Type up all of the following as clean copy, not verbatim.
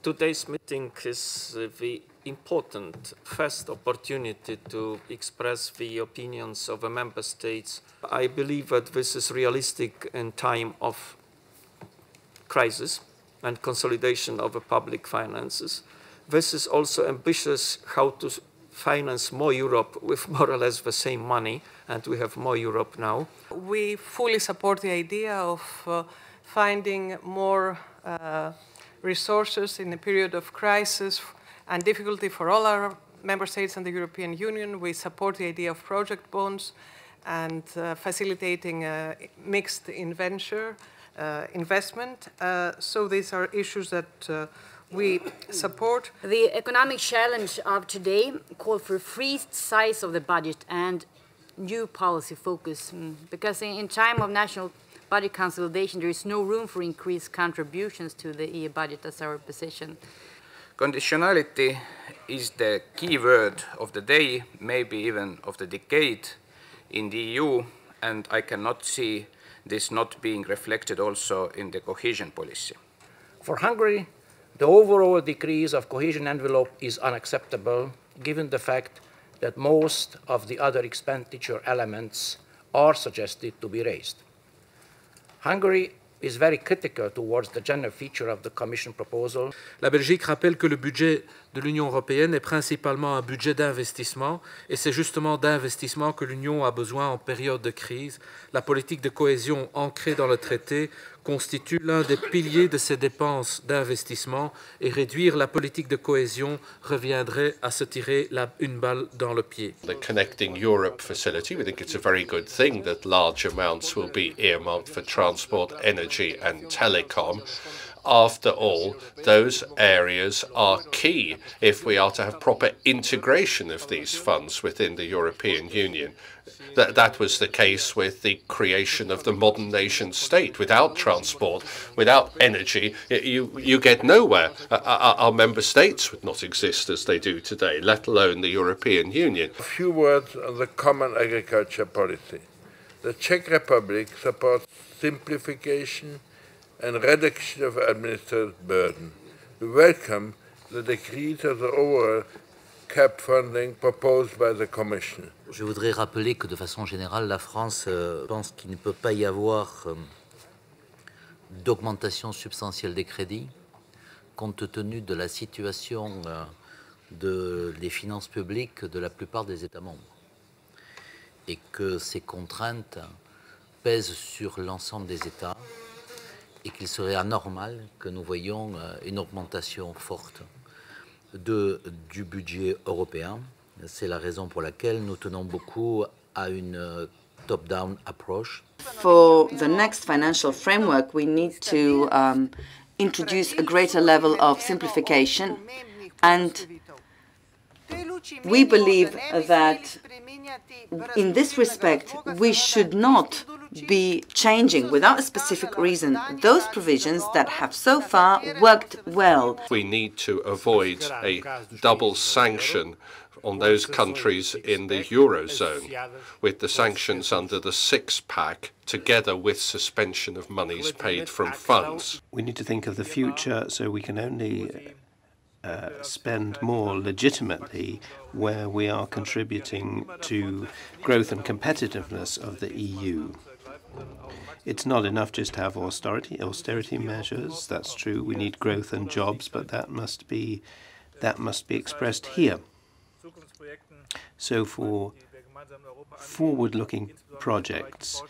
Today's meeting is the important first opportunity to express the opinions of the member states. I believe that this is realistic in time of crisis and consolidation of the public finances. This is also ambitious how to finance more Europe with more or less the same money, and we have more Europe now. We fully support the idea of finding more resources in a period of crisis and difficulty for all our member states and the European Union. We support the idea of project bonds and facilitating mixed investment. So these are issues that we support. The economic challenge of today call for freezed size of the budget and new policy focus, because in time of national budget consolidation, there is no room for increased contributions to the EU budget. That's our position. Conditionality is the key word of the day, maybe even of the decade in the EU, and I cannot see this not being reflected also in the cohesion policy. For Hungary, the overall decrease of cohesion envelope is unacceptable, given the fact that most of the other expenditure elements are suggested to be raised. Hungary is very critical towards the general feature of the Commission proposal. La Belgique rappelle que le budget de l'Union européenne est principalement un budget d'investissement, et c'est justement d'investissement que l'Union a besoin en période de crise. La politique de cohésion ancrée dans le traité constitue l'un des piliers de ces dépenses d'investissement, et réduire la politique de cohésion reviendrait à se tirer une balle dans le pied. The Connecting Europe facility, we think it's a very good thing that large amounts will be earmarked for transport, energy and telecom. After all, those areas are key if we are to have proper integration of these funds within the European Union. That was the case with the creation of the modern nation state. Without transport, without energy, you get nowhere. Our member states would not exist as they do today, let alone the European Union. A few words on the common agriculture policy. The Czech Republic supports simplification and reduction of administrative burden. We welcome the decrease of the overall cap funding proposed by the Commission. Je voudrais rappeler que de façon générale, la France pense qu'il ne peut pas y avoir d'augmentation substantielle des crédits compte tenu de la situation des finances publiques de la plupart des États membres, et que ces contraintes pèsent sur l'ensemble des États, et qu'il serait anormal que nous voyions une augmentation forte du budget européen. C'est la raison pour laquelle nous tenons beaucoup à une top-down approach. For the next financial framework, we need to introduce a greater level of simplification, and we believe that in this respect we should not be changing without a specific reason those provisions that have so far worked well. We need to avoid a double sanction on those countries in the Eurozone, with the sanctions under the six-pack together with suspension of monies paid from funds. We need to think of the future, so we can only spend more legitimately where we are contributing to growth and competitiveness of the EU. It's not enough just to have austerity measures. That's true. We need growth and jobs, but that must be expressed here. So for forward-looking projects,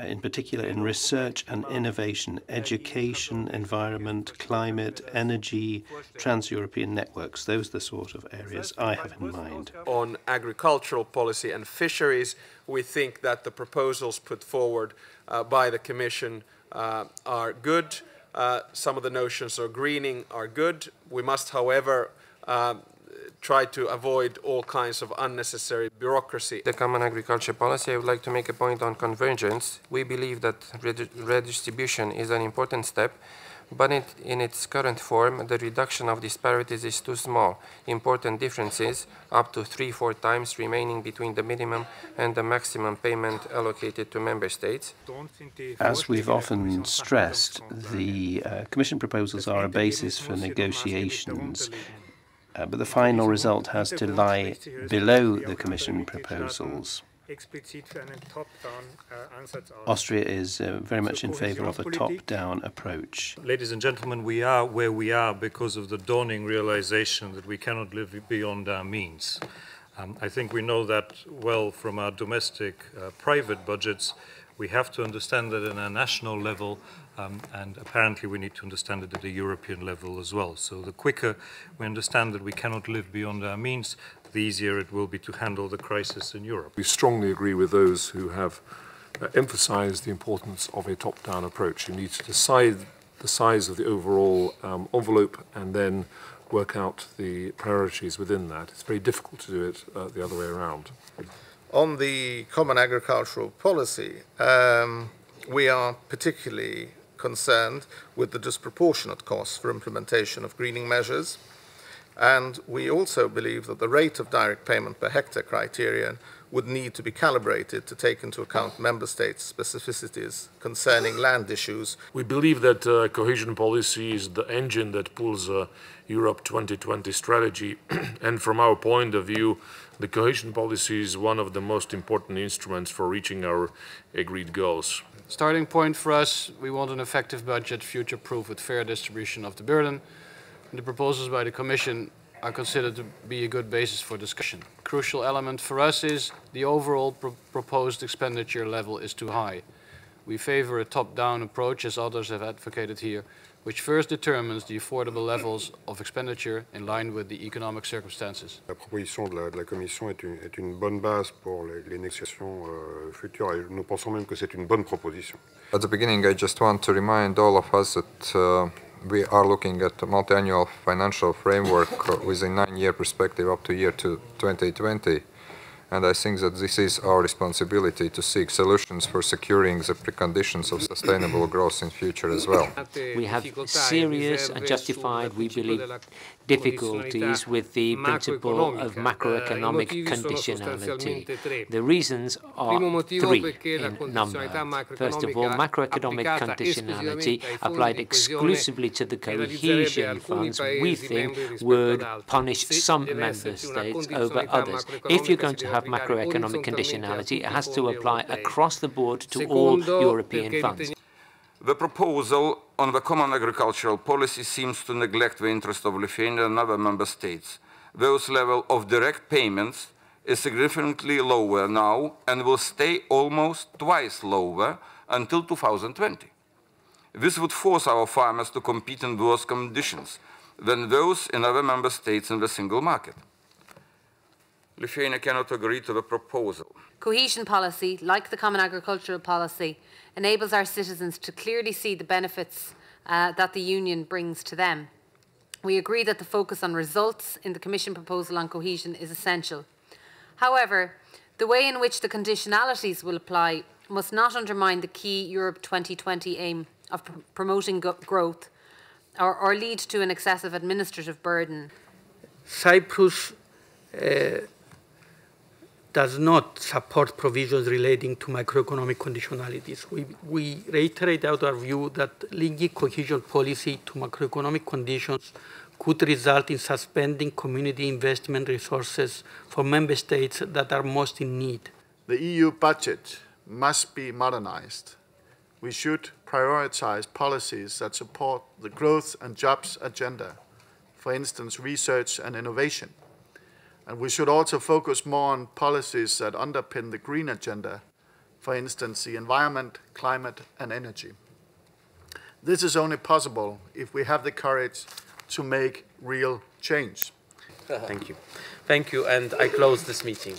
in particular in research and innovation, education, environment, climate, energy, trans-European networks, those are the sort of areas I have in mind. On agricultural policy and fisheries, we think that the proposals put forward by the Commission are good. Some of the notions of greening are good. We must, however, try to avoid all kinds of unnecessary bureaucracy. The common agriculture policy, I would like to make a point on convergence. We believe that redistribution is an important step. but in its current form, the reduction of disparities is too small. Important differences, up to 3-4 times, remaining between the minimum and the maximum payment allocated to member states. As we've often stressed, the Commission proposals are a basis for negotiations, but the final result has to lie below the Commission proposals. Austria is very much in favour of a top-down approach. Ladies and gentlemen, we are where we are because of the dawning realization that we cannot live beyond our means. I think we know that well from our domestic private budgets. We have to understand that at a national level, and apparently we need to understand it at a European level as well. So the quicker we understand that we cannot live beyond our means, the easier it will be to handle the crisis in Europe. We strongly agree with those who have emphasized the importance of a top-down approach. You need to decide the size of the overall envelope and then work out the priorities within that. It's very difficult to do it the other way around. On the common agricultural policy, we are particularly concerned with the disproportionate costs for implementation of greening measures. And we also believe that the rate of direct payment per hectare criterion would need to be calibrated to take into account member states' specificities concerning land issues. We believe that cohesion policy is the engine that pulls Europe 2020 strategy, and from our point of view, the cohesion policy is one of the most important instruments for reaching our agreed goals. Starting point for us, we want an effective budget, future-proof with fair distribution of the burden. The proposals by the Commission are considered to be a good basis for discussion. A crucial element for us is the overall proposed expenditure level is too high. We favor a top-down approach, as others have advocated here, which first determines the affordable levels of expenditure in line with the economic circumstances. La proposition de la Commission est une bonne base pour les négociations futures et nous pensons même que c'est une bonne proposition. At the beginning, I just want to remind all of us that we are looking at a multi-annual financial framework with a 9-year perspective up to year 2020. And I think that this is our responsibility to seek solutions for securing the preconditions of sustainable growth in future as well. We have serious and justified, we believe, difficulties with the principle of macroeconomic conditionality. The reasons are 3 in number. First of all, macroeconomic conditionality applied exclusively to the cohesion funds, we think, would punish some member states over others. If you're going to have macroeconomic conditionality, it has to apply across the board to all European funds. The proposal on the common agricultural policy seems to neglect the interest of Lithuania and other member states. Those level of direct payments is significantly lower now and will stay almost twice lower until 2020. This would force our farmers to compete in worse conditions than those in other member states in the single market. Lithuania cannot agree to the proposal. Cohesion policy, like the common agricultural policy, enables our citizens to clearly see the benefits that the Union brings to them. We agree that the focus on results in the Commission proposal on cohesion is essential. However, the way in which the conditionalities will apply must not undermine the key Europe 2020 aim of promoting growth or lead to an excessive administrative burden. Cyprus does not support provisions relating to macroeconomic conditionalities. We reiterate our view that linking cohesion policy to macroeconomic conditions could result in suspending community investment resources for member states that are most in need. The EU budget must be modernized. We should prioritize policies that support the growth and jobs agenda, for instance, research and innovation. And we should also focus more on policies that underpin the green agenda, for instance, the environment, climate, and energy. This is only possible if we have the courage to make real change. Thank you. Thank you, and I close this meeting.